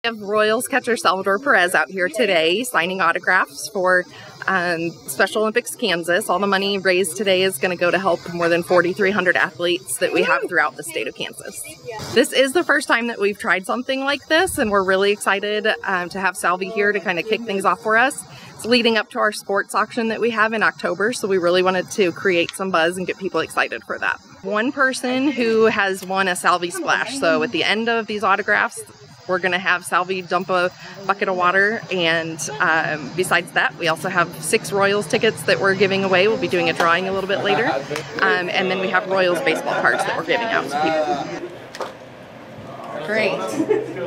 We have Royals catcher Salvador Perez out here today signing autographs for Special Olympics Kansas. All the money raised today is going to go to help more than 4,300 athletes that we have throughout the state of Kansas. This is the first time that we've tried something like this, and we're really excited to have Salvy here to kind of kick things off for us. It's leading up to our sports auction that we have in October, so we really wanted to create some buzz and get people excited for that. One person who has won a Salvy Splash, so at the end of these autographs, we're going to have Salvy dump a bucket of water, and besides that, we also have 6 Royals tickets that we're giving away. We'll be doing a drawing a little bit later, and then we have Royals baseball cards that we're giving out to people. Great.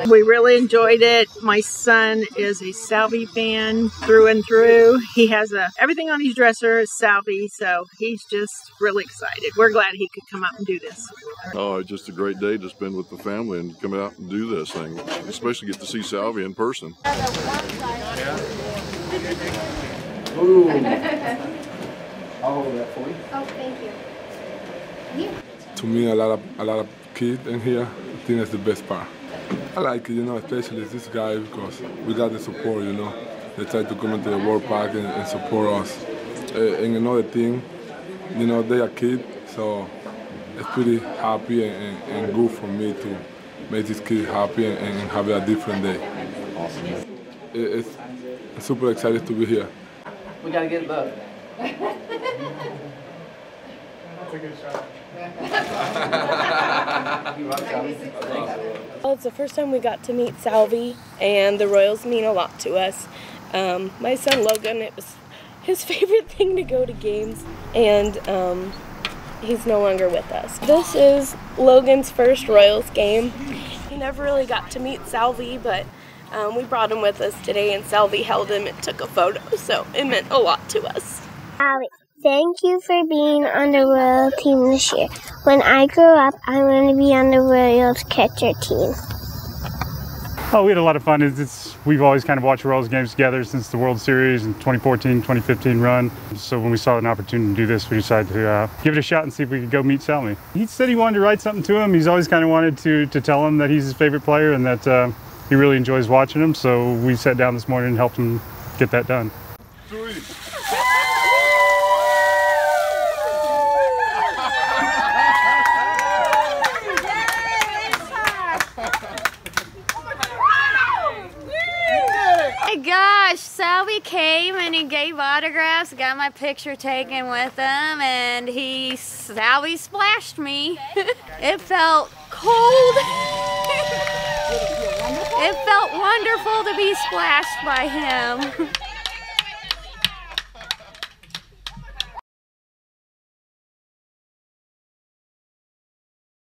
We really enjoyed it. My son is a Salvy fan through and through. He has everything on his dresser is Salvy, so he's just really excited. We're glad he could come out and do this. Oh, it's just a great day to spend with the family and come out and do this thing, especially get to see Salvy in person. Ooh. I'll hold that for you. Oh, thank you. To me, a lot of kids in here. I think that's the best part. I like it, you know, especially this guy, because we got the support, you know. They try to come into the World Park and support us. And another thing, you know, they are kids, so it's pretty happy and good for me to make these kids happy and have a different day. Awesome. I'm super excited to be here. We gotta get both. Well, it's the first time we got to meet Salvy, and the Royals mean a lot to us. My son Logan, it was his favorite thing to go to games, and he's no longer with us. This is Logan's first Royals game. He never really got to meet Salvy, but we brought him with us today, and Salvy held him and took a photo, so it meant a lot to us. Salvy, thank you for being on the Royal team this year. When I grow up, I want to be on the Royals catcher team. Oh, we had a lot of fun. We've always kind of watched Royals games together since the World Series and 2014-2015 run. So when we saw an opportunity to do this, we decided to give it a shot and see if we could go meet Salvy. He said he wanted to write something to him. He's always kind of wanted to tell him that he's his favorite player and that he really enjoys watching him. So we sat down this morning and helped him get that done. Gosh, Salvy came and he gave autographs, got my picture taken with him, and Salvy splashed me. It felt cold. It felt wonderful to be splashed by him.